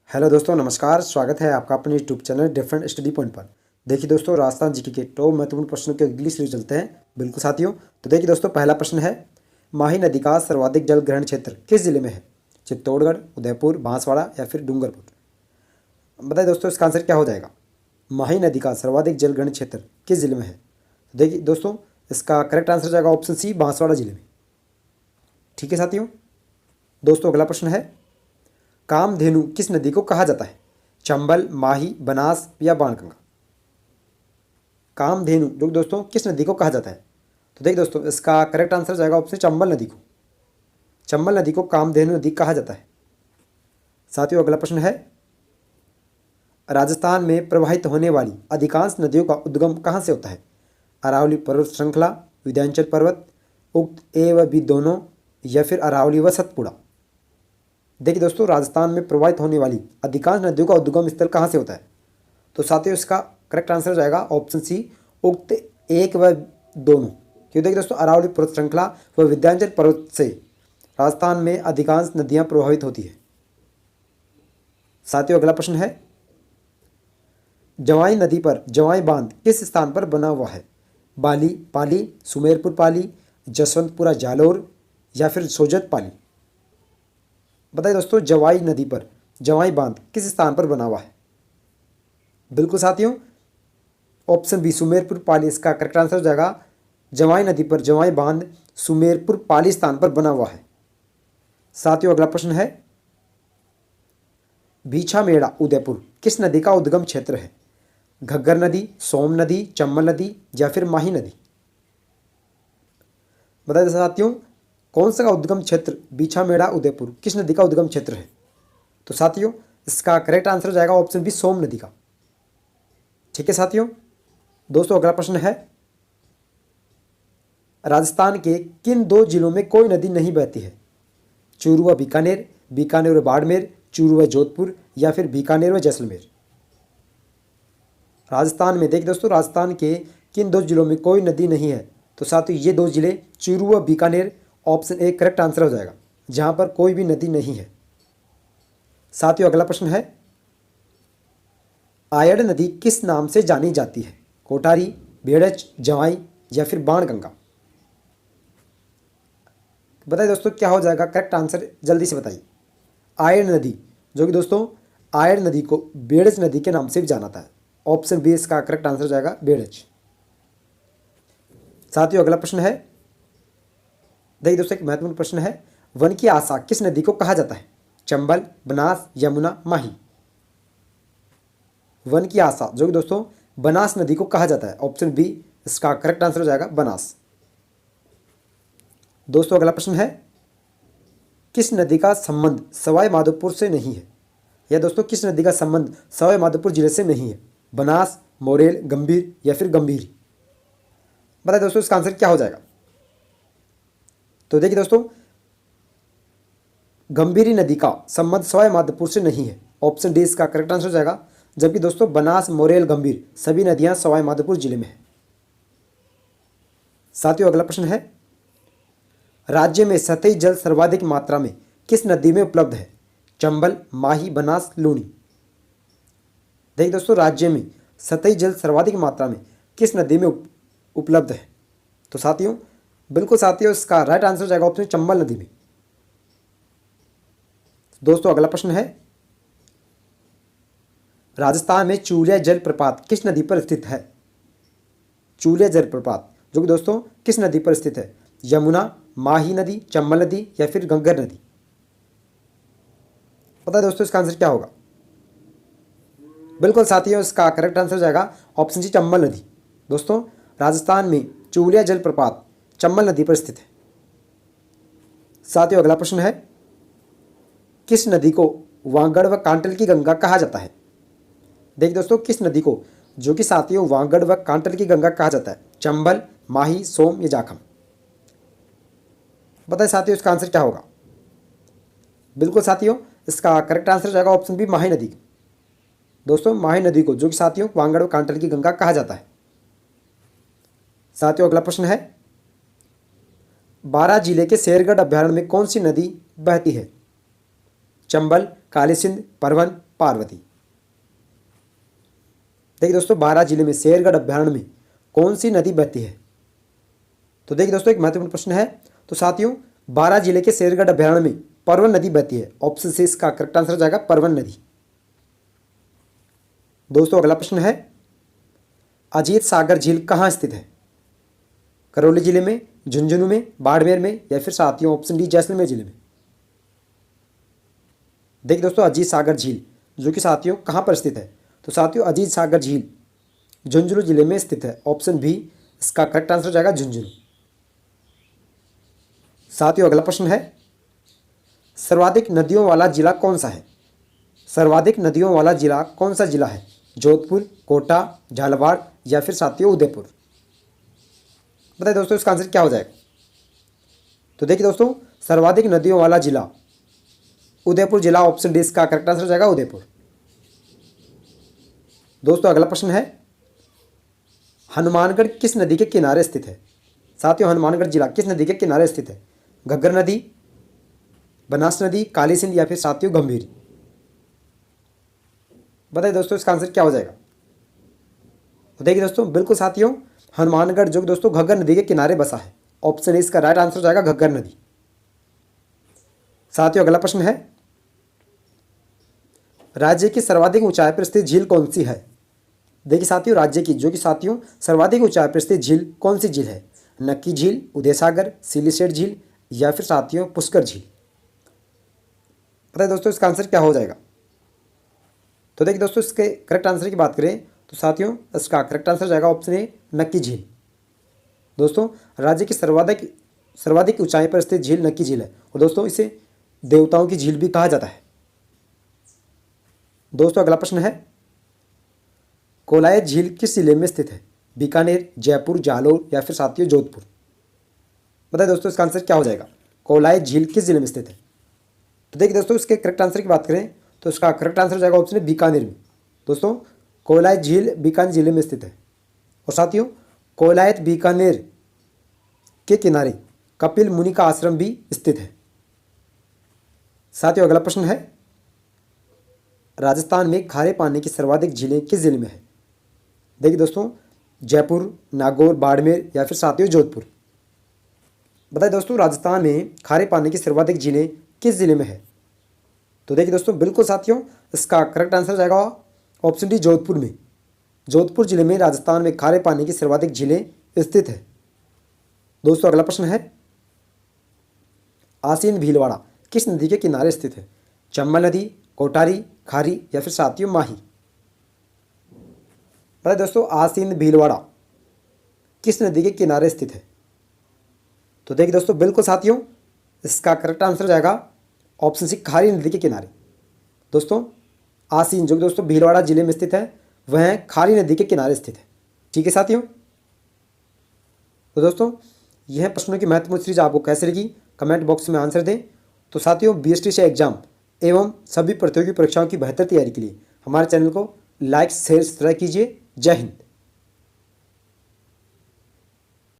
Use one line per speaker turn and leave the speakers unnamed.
Hello दोस्तों, नमस्कार। स्वागत है आपका अपने YouTube channel different study point पर। देखिए दोस्तों, राजस्थान जीके के टॉप महत्वपूर्ण प्रश्नों के अगली सीरीज चलते हैं। बिल्कुल साथियों, तो देखिए दोस्तों, पहला प्रश्न है, माही नदी का सर्वाधिक जल ग्रहण क्षेत्र किस जिले में है? चित्तौड़गढ़, उदयपुर, बांसवाड़ा या फिर डूंगरपुर? बताइए दोस्तों, इसका आंसर क्या हो जाएगा? माही नदी का सर्वाधिक जल ग्रहण क्षेत्र किस जिले में है? तो देखिए दोस्तों, इसका करेक्ट आंसर हो जाएगा ऑप्शन सी, बांसवाड़ा जिले में। ठीक है साथियों। दोस्तों, अगला प्रश्न है, कामधेनु किस नदी को कहा जाता है? चंबल, माही, बनास या बाणगंगा? कामधेनु जो दोस्तों किस नदी को कहा जाता है? तो देखिए दोस्तों, इसका करेक्ट आंसर हो जाएगा ऑप्शन चंबल नदी को। चंबल नदी को कामधेनु नदी कहा जाता है। साथियों, अगला प्रश्न है, राजस्थान में प्रवाहित होने वाली अधिकांश नदियों का उद्गम कहाँ से होता है? अरावली पर्वत श्रृंखला, विंध्याचल पर्वत, उक्त ए व बी दोनों, या फिर अरावली व सतपुड़ा? देखिए दोस्तों, राजस्थान में प्रवाहित होने वाली अधिकांश नदियों का उद्गम स्थल कहाँ से होता है? तो साथियों, इसका करेक्ट आंसर हो जाएगा ऑप्शन सी, उक्त एक व दोनों। क्यों? देखिए दोस्तों, अरावली पर्वत श्रृंखला व विंध्याचल पर्वत से राजस्थान में अधिकांश नदियां प्रभावित होती है। साथियों, अगला प्रश्न है, जवाई नदी पर जवाई बांध किस स्थान पर बना हुआ है? बाली पाली, सुमेरपुर पाली, जसवंतपुरा जालोर या फिर सोजत पाली? बताइए दोस्तों, जवाई नदी पर जवाई बांध किस स्थान पर बना हुआ है? बिल्कुल साथियों, ऑप्शन बी, सुमेरपुर पाली इसका करेक्ट आंसर हो जाएगा। जवाई नदी पर जवाई बांध सुमेरपुर पाली स्थान पर बना हुआ है। साथियों, अगला प्रश्न है, भीछामेड़ा उदयपुर किस नदी का उद्गम क्षेत्र है? घग्गर नदी, सोम नदी, चंबल नदी या फिर माही नदी? बताइए साथियों, कौन सा का उद्गम क्षेत्र भीछामेड़ा उदयपुर किस नदी का उद्गम क्षेत्र है? तो साथियों, इसका करेक्ट आंसर हो जाएगा ऑप्शन बी, सोम नदी का। ठीक है साथियों। दोस्तों, अगला प्रश्न है, राजस्थान के किन दो जिलों में कोई नदी नहीं बहती है? चूरू व बीकानेर, बीकानेर व बाड़मेर, चूरू व जोधपुर या फिर बीकानेर व जैसलमेर? राजस्थान में देखिए दोस्तों, राजस्थान के किन दो जिलों में कोई नदी नहीं है? तो साथियों, ये दो जिले चूरू व Bikaner, option A correct answer हो जाएगा, जहां पर कोई भी नदी नहीं है। साथियों, अगला प्रश्न है, आयड़ नदी किस नाम से जानी जाती है? कोटारी, बेड़च, जवाई या फिर बाणगंगा? बताइए दोस्तों, क्या हो जाएगा करेक्ट आंसर? जल्दी से बताइए। आयड़ नदी जो कि दोस्तों आयड़ नदी को बेड़च नदी के नाम से भी जाना जाता है। ऑप्शन बी इसका करेक्ट आंसर हो जाएगा, बेड़च। साथियों, अगला प्रश्न है, देखिए दोस्तों, एक महत्वपूर्ण प्रश्न है, वन की आशा किस नदी को कहा जाता है? चंबल, बनास, यमुना, माही? वन की आशा जो कि दोस्तों बनास नदी को कहा जाता है। ऑप्शन बी इसका करेक्ट आंसर हो जाएगा, बनास। दोस्तों, अगला प्रश्न है, किस नदी का संबंध सवाई माधोपुर से नहीं है? या दोस्तों, किस नदी का संबंध सवाई माधोपुर जिले से नहीं है? बनास, मोरेल, गंभीर या फिर गंभीरी? बताइए दोस्तों, इसका आंसर क्या हो जाएगा? तो देखिए दोस्तों, गंभीरी नदी का संबंध सवाई माधोपुर से नहीं है। ऑप्शन डी इसका करेक्ट आंसर हो जाएगा। जबकि दोस्तों बनास, मोरेल, गंभीर सभी नदियां सवाई माधोपुर जिले में है। साथियों, अगला प्रश्न है, राज्य में सतही जल सर्वाधिक मात्रा में किस नदी में उपलब्ध है? चंबल, माही, बनास, लूनी? देखिए दोस्तों, राज्य में सतही जल सर्वाधिक मात्रा में किस नदी में उपलब्ध है? तो साथियों, बिल्कुल साथियों, इसका राइट आंसर हो जाएगा ऑप्शन चंबल नदी में। दोस्तों, अगला प्रश्न है, राजस्थान में चूलिया जलप्रपात किस नदी पर स्थित है? चूलिया जलप्रपात जो कि दोस्तों किस नदी पर स्थित है? यमुना, माही नदी, चंबल नदी या फिर घग्गर नदी? पता है दोस्तों, इसका आंसर क्या होगा? बिल्कुल साथियों, इसका करेक्ट आंसर हो जाएगा ऑप्शन सी, चंबल नदी। दोस्तों, राजस्थान में चूलिया जलप्रपात चंबल नदी पर स्थित है। साथियों, अगला प्रश्न है, किस नदी को वांगड़ व कांटल की गंगा कहा जाता है? देखिए दोस्तों, किस नदी को जो कि साथियों वांगड़ व कांटल की गंगा कहा जाता है? चंबल, माही, सोम या जाखम? बताइए साथियों, इसका आंसर क्या होगा? बिल्कुल साथियों, इसका करेक्ट आंसर हो जाएगा ऑप्शन बी, माही नदी। दोस्तों, माही नदी को जो कि साथियों वांगड़ व कांटल की गंगा कहा जाता है। साथियों, अगला प्रश्न है, बारां जिले के शेरगढ़ अभ्यारण्य में कौन सी नदी बहती है? चंबल, काली सिंध, परवन पार्वती। देखिए दोस्तों, बारां जिले में शेरगढ़ अभ्यारण्य में कौन सी नदी बहती है? तो देखिए दोस्तों, एक महत्वपूर्ण प्रश्न है। तो साथियों, बारां जिले के शेरगढ़ अभ्यारण्य में परवन नदी बहती है। ऑप्शन सी इसका करेक्ट आंसर हो जाएगा परवन नदी। दोस्तों अगला प्रश्न है, अजीत सागर झील कहाँ स्थित है? करौली जिले में, झुंझुनू में, बाड़मेर में, या फिर साथियों ऑप्शन डी जैसलमेर जिले में। देखिए दोस्तों, अजीत सागर झील जो कि साथियों कहाँ पर स्थित है? तो साथियों अजीत सागर झील झुंझुनू जिले में स्थित है। ऑप्शन बी इसका करेक्ट आंसर हो जाएगा झुंझुनू। साथियों अगला प्रश्न है, सर्वाधिक नदियों वाला जिला कौन सा है? सर्वाधिक नदियों वाला जिला कौन सा जिला है? जोधपुर, कोटा, झालावाड़, या फिर साथियों उदयपुर। बताइए दोस्तों इसका आंसर क्या हो जाएगा? तो देखिए दोस्तों, सर्वाधिक नदियों वाला जिला उदयपुर जिला। ऑप्शन डी इसका करेक्ट आंसर हो जाएगा उदयपुर। दोस्तों अगला प्रश्न है, हनुमानगढ़ किस नदी के किनारे स्थित है? साथियों हनुमानगढ़ जिला किस नदी के किनारे स्थित है? घग्गर नदी, बनास नदी, काली सिंध, या फिर साथियों गंभीर। बताइए दोस्तों इसका आंसर क्या हो जाएगा? तो देखिए दोस्तों, बिल्कुल साथियों, हनुमानगढ़ जो दोस्तों घग्गर नदी के किनारे बसा है। ऑप्शन ए इसका राइट आंसर हो जाएगा घग्गर नदी। साथियों अगला प्रश्न है, राज्य की सर्वाधिक ऊंचाई पर स्थित झील कौन सी है? देखिए साथियों, राज्य की जो कि साथियों सर्वाधिक ऊंचाई पर स्थित झील कौन सी झील है? नक्की झील, उदय सागर, सिलीसेट झील, या फिर साथियों पुष्कर झील। बताइए दोस्तों इसका आंसर क्या हो जाएगा? तो देखिए दोस्तों, इसके करेक्ट आंसर की बात करें तो साथियों इसका करेक्ट आंसर जाएगा ऑप्शन ए नक्की झील। दोस्तों राज्य की सर्वाधिक ऊंचाई पर स्थित झील नक्की झील है, और दोस्तों इसे देवताओं की झील भी कहा जाता है। दोस्तों अगला प्रश्न है, कोलायत झील किस जिले में स्थित है? बीकानेर, जयपुर, जालौर, या फिर साथियों जोधपुर। बताइए दोस्तों इसका आंसर क्या हो जाएगा? कोलायत झील किस जिले में स्थित है? तो देखिए दोस्तों, इसके करेक्ट आंसर की बात करें तो इसका करेक्ट आंसर हो जाएगा ऑप्शन बीकानेर में। दोस्तों कोलायत झील बीकानेर जिले में स्थित है, और साथियों कोलायत बीकानेर के किनारे कपिल मुनि का आश्रम भी स्थित है। साथियों अगला प्रश्न है, राजस्थान में खारे पानी की सर्वाधिक झीलें किस जिले में है? देखिए दोस्तों, जयपुर, नागौर, बाड़मेर, या फिर साथियों जोधपुर। बताइए दोस्तों, राजस्थान में खारे पानी की सर्वाधिक झीलें किस जिले में है? तो देखिए दोस्तों, बिल्कुल साथियों इसका करेक्ट आंसर जाएगा ऑप्शन डी जोधपुर में। जोधपुर जिले में राजस्थान में खारे पानी की सर्वाधिक झीलें स्थित है। दोस्तों अगला प्रश्न है, आसीन भीलवाड़ा किस नदी के किनारे स्थित है? चंबल नदी, कोटारी, खारी, या फिर साथियों माही। बताइए दोस्तों, आसीन भीलवाड़ा किस नदी के किनारे स्थित है? तो देखिए दोस्तों, बिल्कुल साथियों इसका करेक्ट आंसर जाएगा ऑप्शन सी खारी नदी के किनारे। दोस्तों आसीन जो दोस्तों भीलवाड़ा जिले में स्थित है वह खारी नदी के किनारे स्थित है। ठीक है साथियों, तो दोस्तों यह प्रश्नों की महत्वपूर्ण सीरीज आपको कैसे लगी कमेंट बॉक्स में आंसर दें। तो साथियों BSTC एग्जाम एवं सभी प्रतियोगी परीक्षाओं की बेहतर तैयारी के लिए हमारे चैनल को लाइक शेयर सब्सक्राइब कीजिए। जय हिंद।